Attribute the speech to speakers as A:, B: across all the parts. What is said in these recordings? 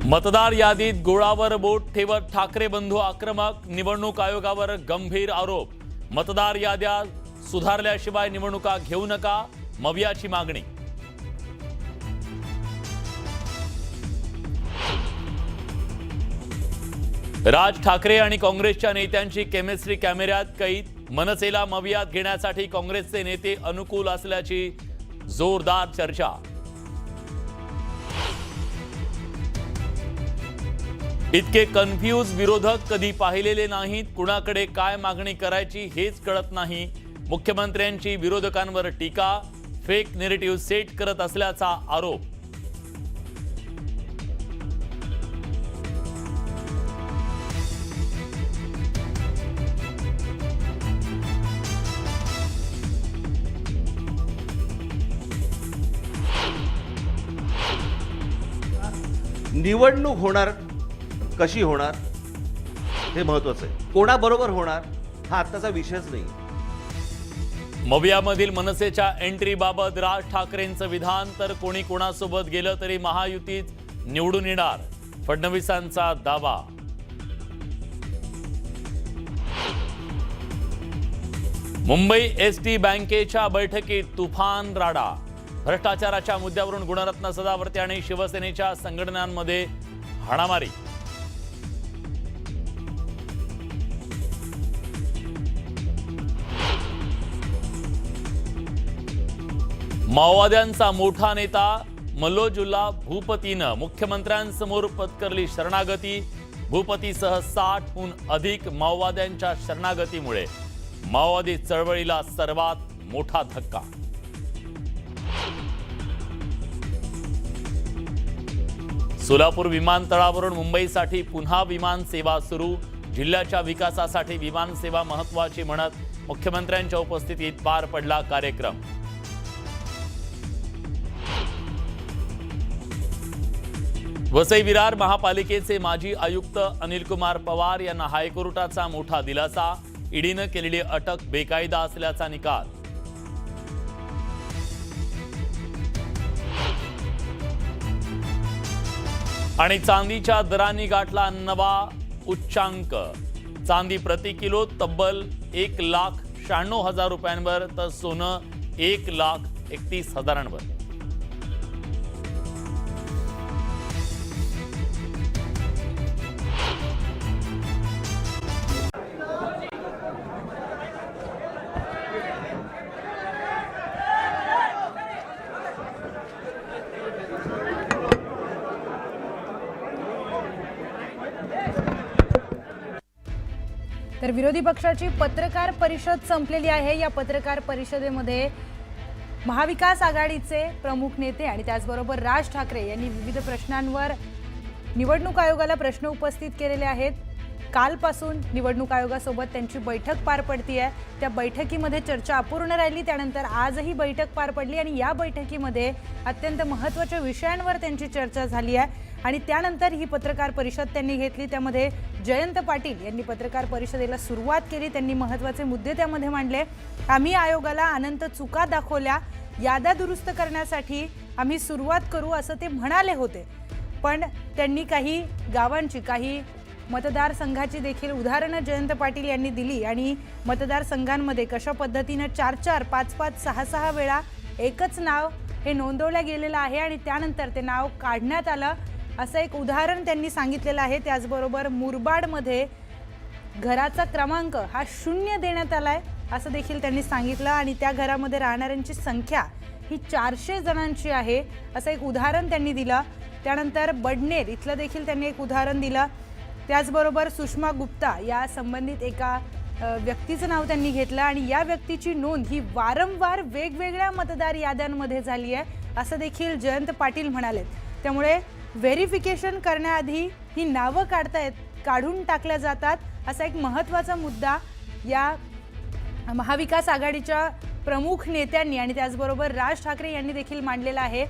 A: मतदार यादीत गोळावर बोट ठेवत ठाकरे बंधू आक्रमक, निवडणूक आयोगावर गंभीर आरोप। मतदार याद्या सुधारल्याशिवाय निवडणुका घेऊ नका, मवियाची मागणी। राज ठाकरे आणि काँग्रेसच्या नेत्यांची केमिस्ट्री कॅमेऱ्यात कैद, मनसेला मवियात घेण्यासाठी काँग्रेसचे नेते अनुकूल असल्याची जोरदार चर्चा। इतके कन्फ्यूज विरोधक कधी पाहिलेले नाहीत, कुणाकडे काय मागणी करायची हेच कळत नाही। मुख्यमंत्र्यांची विरोधकांवर टीका, फेक नेरेटिव्ह सेट करत असल्याचा आरोप।
B: निवडणूक होणार कशी होणार हे महत्त्वाचं आहे, कोणाबरोबर होणार हा आत्ताचा विषयच नाही।
A: मवियामधील मनसेच्या एंट्रीबाबत राज ठाकरेंचं विधान, तर कोणी कोणासोबत गेलं तरी महायुतीत निवडून येणार, फडणवीसांचा दावा। मुंबई एसटी बँकेच्या बैठकीत तुफान राडा, भ्रष्टाचाराच्या मुद्द्यावरून गुणरत्न सदावर्ते आणि शिवसेनेच्या संघटनांमध्ये हाणामारी। माओवाद्यांचा मोठा नेता मल्लोजुल्ला भूपतीनं मुख्यमंत्र्यांसमोर पत्करली शरणागती, भूपतीसह 60हून अधिक माओवाद्यांच्या शरणागतीमुळे माओवादी चळवळीला सर्वात मोठा धक्का। सोलापूर विमानतळावरून मुंबईसाठी पुन्हा विमान सेवा सुरू, जिल्ह्याच्या विकासासाठी विमान सेवा महत्त्वाची म्हणत मुख्यमंत्र्यांच्या उपस्थितीत पार पडला कार्यक्रम। वसई विरार महापालिकेचे माजी आयुक्त अनिल कुमार पवार यांना हायकोर्टाचा मोठा दिलासा, ईडीनं केलेली अटक बेकायदा असल्याचा निकाल। आणि चांदीच्या दरांनी गाठला नवा उच्चांक, चांदी प्रति किलो तब्बल 1,96,000 रुपयांवर, तर सोनं 1,31,000वर।
C: तर विरोधी पक्षाची पत्रकार परिषद संपलेली आहे। या पत्रकार परिषदेमध्ये महाविकास आघाडीचे प्रमुख नेते आणि त्याचबरोबर राज ठाकरे यांनी विविध प्रश्नांवर निवडणूक आयोगाला प्रश्न उपस्थित केलेले आहेत। कालपासून निवडणूक आयोगासोबत त्यांची बैठक पार पडती आहे। त्या बैठकीमध्ये चर्चा अपूर्ण राहिली, त्यानंतर आजही बैठक पार पडली आणि या बैठकीमध्ये अत्यंत महत्त्वाच्या विषयांवर त्यांची चर्चा झाली आहे आणि त्यानंतर ही पत्रकार परिषद त्यांनी घेतली। त्यामध्ये जयंत पाटील यांनी पत्रकार परिषदेला सुरुवात केली, त्यांनी महत्त्वाचे मुद्दे त्यामध्ये मांडले। आम्ही आयोगाला अनंत चुका दाखवल्या, याद्या दुरुस्त करण्यासाठी आम्ही सुरुवात करू असं ते म्हणाले होते, पण त्यांनी काही गावांची, काही मतदारसंघाची देखील उदाहरणं जयंत पाटील यांनी दिली आणि मतदारसंघांमध्ये कशा पद्धतीने 4-4, 5-5, 6-6 वेळा एकच नाव हे नोंदवलं गेलेलं आहे आणि त्यानंतर ते नाव काढण्यात आलं असं एक उदाहरण त्यांनी सांगितलेलं आहे। त्याचबरोबर मुरबाडमध्ये घराचा क्रमांक हा 0 देण्यात आलाय असं देखील त्यांनी सांगितलं आणि त्या घरामध्ये राहणाऱ्यांची संख्या ही 400 जणांची आहे असं एक उदाहरण त्यांनी दिलं। त्यानंतर बडनेर इथलं देखील त्यांनी एक उदाहरण दिलं। त्याचबरोबर सुषमा गुप्ता या संबंधित एका व्यक्तीचं नाव त्यांनी घेतलं आणि या व्यक्तीची नोंद ही वारंवार वेगवेगळ्या मतदार याद्यांमध्ये झाली आहे असं देखील जयंत पाटील म्हणाले। त्यामुळे व्हेरिफिकेशन करण्याआधी ही नावं काढून टाकल्या जातात असा एक महत्त्वाचा मुद्दा या महाविकास आघाडीच्या प्रमुख नेत्यांनी आणि त्याचबरोबर राज ठाकरे यांनी देखील मांडलेला आहे।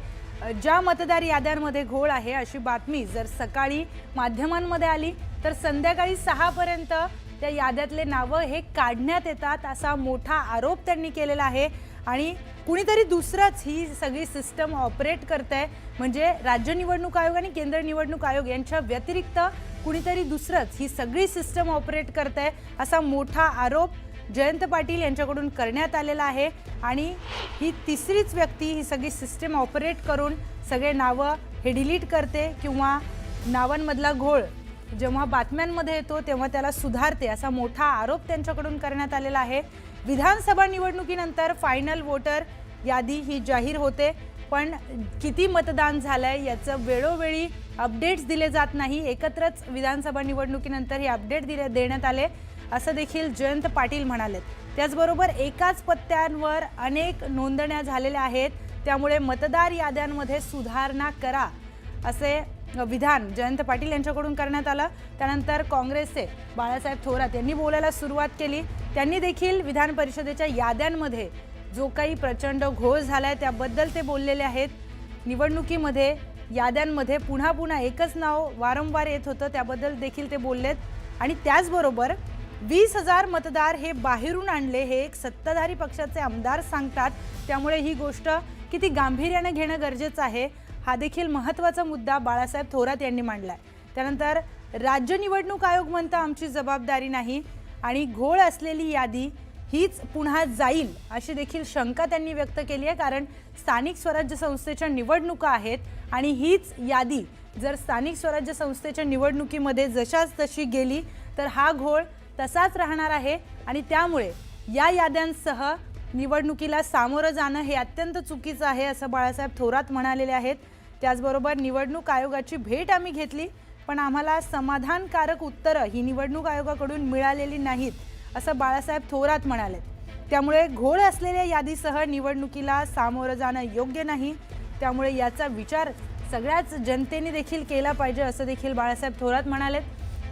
C: ज्या मतदार याद्यांमध्ये घोळ आहे अशी बातमी जर सकाळी माध्यमांमध्ये आली तर संध्याकाळी 6 पर्यंत त्या याद्यातले नावं हे काढण्यात येतात असा मोठा आरोप त्यांनी केलेला आहे आणि कुणीतरी दुसरंच ही सगळी सिस्टम ऑपरेट करतंय, म्हणजे राज्य निवडणूक आयोग आणि केंद्र निवडणूक आयोग यांच्या व्यतिरिक्त कुणीतरी दुसरंच ही सगळी सिस्टम ऑपरेट करतंय असा मोठा आरोप जयंत पाटील यांच्याकडून करण्यात आलेला आहे. आणि ही तिसरीच व्यक्ती ही सगळी सिस्टम ऑपरेट करून सगळे नावं हे डिलीट करते किंवा नावांमधला घोळ जेव्हा बातम्यांमध्ये येतो तेव्हा त्याला सुधारते असा मोठा आरोप त्यांच्याकडून करण्यात आलेला आहे. विधानसभा निवडणुकीनंतर फायनल वोटर यादी ही जाहीर होते, पण किती मतदान झालंय याचं वेळोवेळी अपडेट्स दिले जात नाही. एकत्रच विधानसभा निवडणुकीनंतर हे अपडेट देण्यात आले असं देखील जयंत पाटील म्हणाले. त्याचबरोबर एकाच पत्त्यांवर अनेक नोंदण्या झालेल्या आहेत, त्यामुळे मतदार याद्यांमध्ये सुधारणा करा असे विधान जयंत पाटील यांच्याकडून करण्यात आलं. त्यानंतर काँग्रेसचे बाळासाहेब थोरात यांनी बोलायला सुरुवात केली. त्यांनी देखील विधान परिषदेच्या याद्यांमध्ये जो काही प्रचंड घोळ झालाय त्याबद्दल ते बोललेले आहेत. निवडणुकीमध्ये याद्यांमध्ये पुन्हा पुन्हा एकच नाव वारंवार येत होतं त्याबद्दल देखील ते बोललेत. आणि त्याचबरोबर 20,000 मतदार हे बाहेरून आणले हे एक सत्ताधारी पक्षाचे आमदार सांगतात, त्यामुळे ही गोष्ट किती गांभीर्याने घेणं गरजेचं आहे हा देखील महत्त्वाचा मुद्दा बाळासाहेब थोरात यांनी मांडलाय. त्यानंतर राज्य निवडणूक आयोग म्हणतं आमची जबाबदारी नाही आणि घोळ असलेली यादी हीच पुन्हा जाईल अशी देखील शंका त्यांनी व्यक्त केली आहे, कारण स्थानिक स्वराज्य संस्थेच्या निवडणुका आहेत आणि हीच यादी जर स्थानिक स्वराज्य संस्थेच्या निवडणुकीमध्ये जशाच तशी गेली तर हा घोळ तसाच राहणार आहे आणि त्यामुळे या याद्यांसह निवडणुकीला सामोरं जाणं हे अत्यंत चुकीचं आहे असं बाळासाहेब थोरात म्हणालेले आहेत. त्याचबरोबर निवडणूक आयोगाची भेट आम्ही घेतली पण आम्हाला समाधानकारक उत्तरं ही निवडणूक आयोगाकडून मिळालेली नाहीत असं बाळासाहेब थोरात म्हणाले. त्यामुळे घोळ असलेल्या यादीसह निवडणुकीला सामोरं जाणं योग्य नाही, त्यामुळे याचा विचार सगळ्याच जनतेने देखील केला पाहिजे असं देखील बाळासाहेब थोरात म्हणाले.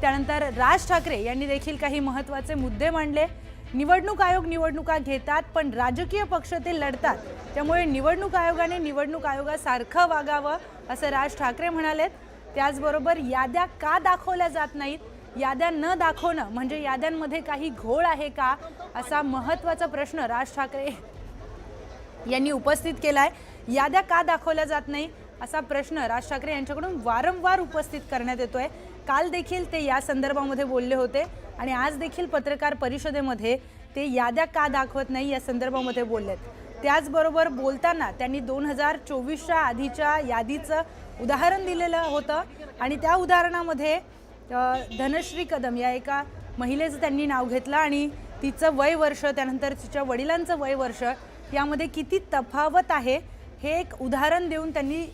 C: त्यानंतर राज ठाकरे यांनी देखील काही महत्त्वाचे मुद्दे मांडले. निवडणूक आयोग निवडणुका घेतात पण राजकीय पक्ष ते लढतात, त्यामुळे निवडणूक आयोगाने निवडणूक आयोगासारखं वागावं असं राज ठाकरे म्हणालेत. त्याचबरोबर याद्या का दाखवल्या जात नाहीत, याद्या न दाखवणं म्हणजे याद्यांमध्ये काही घोळ आहे का असा महत्त्वाचा प्रश्न राज ठाकरे यांनी उपस्थित केलाय. याद्या का दाखवल्या जात नाही असा प्रश्न राज ठाकरे यांच्याकडून वारंवार उपस्थित करण्यात येतोय. काल देखील ते या संदर्भामध्ये बोलले होते आणि आज देखील पत्रकार परिषदेमध्ये ते याद्या का दाखवत नाही या संदर्भामध्ये बोललेत. त्याचबरोबर बोलताना त्यांनी 2024च्या आधीच्या यादीचं उदाहरण दिलेलं होतं आणि त्या उदाहरणामध्ये धनश्री कदम या एका महिलेचं त्यांनी नाव घेतलं आणि तिचं वय वर्ष त्यानंतर तिच्या वडिलांचं वय वर्ष यामध्ये किती तफावत आहे हे एक उदाहरण देऊन त्यांनी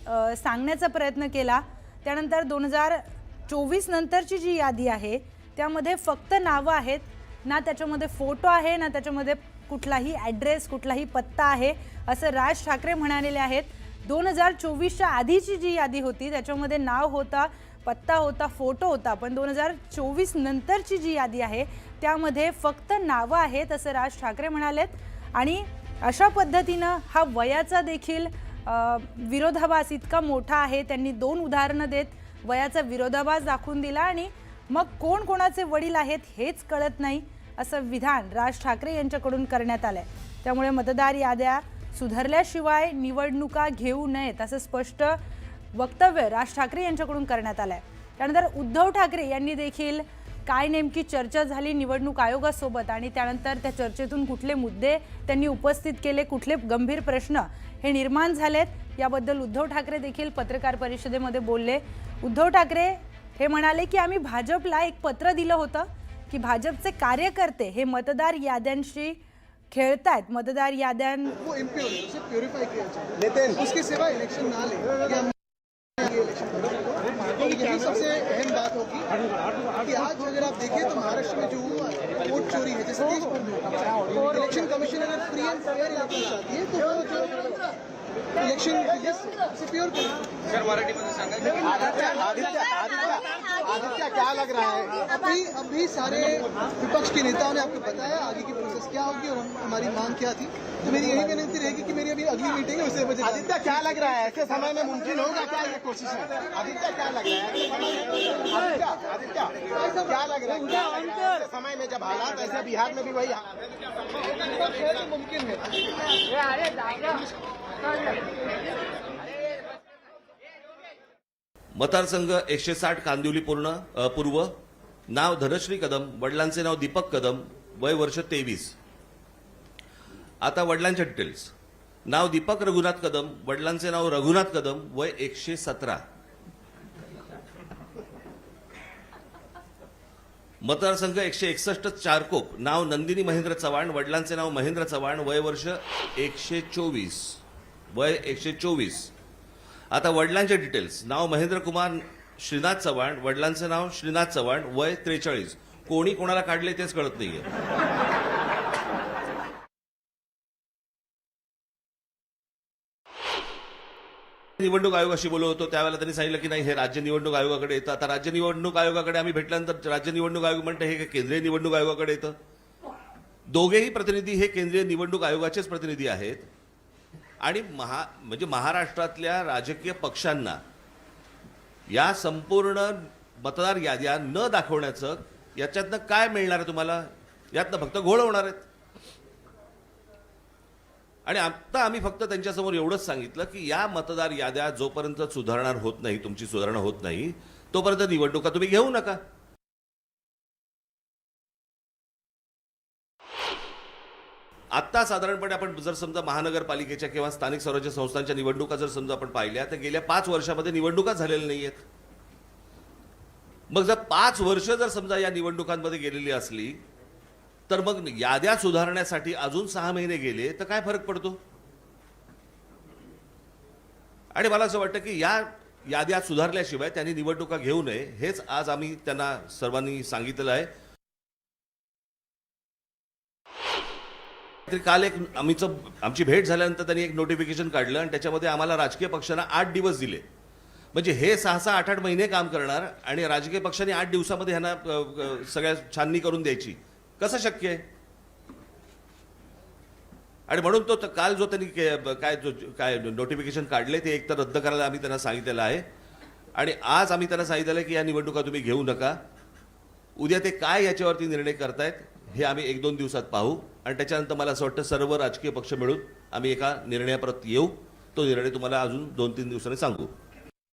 C: सांगण्याचा प्रयत्न केला. त्यानंतर 2024 नंतरची जी यादी आहे त्यामध्ये फक्त नावं आहेत, ना त्याच्यामध्ये फोटो आहे ना त्याच्यामध्ये कुठलाही ॲड्रेस कुठलाही पत्ता आहे असं राज ठाकरे म्हणालेले आहेत. 2024च्या आधीची जी यादी होती त्याच्यामध्ये नाव होता, पत्ता होता, फोटो होता, पण 2024 नंतरची जी यादी आहे त्यामध्ये फक्त नावं आहेत असं राज ठाकरे म्हणालेत. आणि अशा पद्धतीनं हा वयाचा देखील विरोधाभास इतका मोठा आहे. त्यांनी 2 उदाहरणं देत वयाचा विरोधाभास दाखवून दिला आणि मग कोण कोणाचे वडील आहेत हेच कळत नाही असं विधान राज ठाकरे यांच्याकडून करण्यात आलंय. त्यामुळे मतदार याद्या सुधारल्याशिवाय निवडणुका घेऊ नयेत असं स्पष्ट वक्तव्य राज ठाकरे यांच्याकडून करण्यात आलंय. त्यानंतर उद्धव ठाकरे यांनी देखील काय नेमकी चर्चा झाली निवडणूक आयोगासोबत आणि त्यानंतर त्या चर्चेतून कुठले मुद्दे त्यांनी उपस्थित केले, कुठले गंभीर प्रश्न हे निर्माण झालेत याबद्दल उद्धव ठाकरे देखील पत्रकार परिषदेमध्ये बोलले. उद्धव ठाकरे हे म्हणाले की आम्ही भाजपला एक पत्र दिलं होतं की भाजपचे कार्यकर्ते हे मतदार याद्यांशी खेळतायत, मतदार याद्यां
D: वो इम्प्योर है, उसे प्योरीफाई किया जाए, उसके सिवा इलेक्शन ना ले, ये इलेक्शन तो यही सबसे अहम बात होगी कि आज अगर आप देखें तो महाराष्ट्र में जो हुआ वोट चोरी है जैसे देश भर में इलेक्शन कमीशन अगर फ्री एंड फेयर इलेक्शन चाहती है तो वो जो इलेक्शन से प्योर आदित्य क्या लग रहा है अभी सारे विपक्ष के नेताओं ने आपको बताया आगे की प्रोसेस क्या होगी और हमारी मांग क्या थी. तो मेरी यही विनती रहेगी कि मेरी अभी अगली मीटिंग है उससे मुझे
E: आदित्य क्या लग रहा है ऐसे समय में मुमकिन होगा क्या ये कोशिश है? आदित्य क्या लग रहा है? आदित्य क्या लग रहा है? ऐसे समय में जब हालात ऐसे बिहार में भी वही हालात
D: मुमकिन है।
B: मतदारसंघ 160 कांदिवली पूर्व. नाव धनश्री कदम, वडिलांचे नाव दीपक कदम, वय वर्ष 23. आता वडिलांच्या डिटेल्स. नाव दीपक रघुनाथ कदम, वडिलांचे नाव रघुनाथ कदम, वय 117. मतदारसंघ 161 चारकोप. नाव नंदिनी महेंद्र चव्हाण, वडिलांचे नाव महेंद्र चव्हाण, वय वर्ष 124. वय 124. आता वडिलांचे डिटेल्स. नाव महेंद्र कुमार श्रीनाथ चव्हाण, वडिलांचे नाव श्रीनाथ चव्हाण, वय 43. कोणी कोणाला काढले तेच कळत नाहीये. निवडणूक आयोगाशी बोलत होतो त्यावेळेला त्यांनी सांगितलं की नाही हे राज्य निवडणूक आयोगाकडे येतं. आता राज्य निवडणूक आयोगाकडे आम्ही भेटल्यानंतर राज्य निवडणूक आयोग म्हणतं हे केंद्रीय निवडणूक आयोगाकडे येतं. दोघेही प्रतिनिधी हे केंद्रीय निवडणूक आयोगाचेच प्रतिनिधी आहेत. आणि म्हणजे महाराष्ट्रातल्या राजकीय पक्षांना या संपूर्ण मतदार याद्या न दाखवण्याचं याच्यातनं काय मिळणार आहे तुम्हाला? यातनं फक्त घोळ होणार आहेत. आणि आता आम्ही फक्त त्यांच्यासमोर एवढंच सांगितलं की या मतदार याद्या जोपर्यंत सुधारणा होत नाही, तुमची सुधारणा होत नाही, तोपर्यंत निवडणुका तुम्ही घेऊ नका. आत्ता साधारणपणे आपण जर समजा महानगरपालिकेच्या किंवा स्थानिक स्वराज्य संस्थांच्या निवडणुका जर समजा आपण पाहिल्या तर गेल्या 5 वर्षामध्ये निवडणुका झालेल्या नाहीयेत. मग जर 5 वर्ष जर समजा या निवडणुकांमध्ये गेलेली असली तर मग याद्या सुधारण्यासाठी अजून 6 महिने गेले तर काय फरक पडतो? आणि मला असं वाटतं की या याद्या सुधारल्याशिवाय त्यांनी निवडणुका घेऊ नये हेच आज आम्ही त्यांना सर्वांनी सांगितलेलं आहे. काल आमची भेट झाल्यानंतर त्यांनी एक नोटिफिकेशन काढलं आणि त्याच्यामध्ये आम्हाला राजकीय पक्षांना 8 दिवस दिले. म्हणजे हे 6-6, 8-8 महिने काम करणार आणि राजकीय पक्षांनी 8 दिवसामध्ये ह्यांना सगळ्या छाननी करून द्यायची. कसं शक्य आहे? आणि म्हणून तो काल जो त्यांनी काय नोटिफिकेशन काढले ते एकतर रद्द करायला आम्ही त्यांना सांगितलेलं आहे. आणि आज आम्ही त्यांना सांगितलेलं आहे की या निवडणुका तुम्ही घेऊ नका. उद्या ते काय याच्यावरती निर्णय करतायत हे आम्ही 1-2 दिवसात पाहू आणि त्याच्यानंतर मला असं वाटतं सर्व राजकीय पक्ष मिळून आम्ही एका निर्णयाप्रत येऊ. तो निर्णय तुम्हाला अजून 2-3 दिवसांनी सांगू.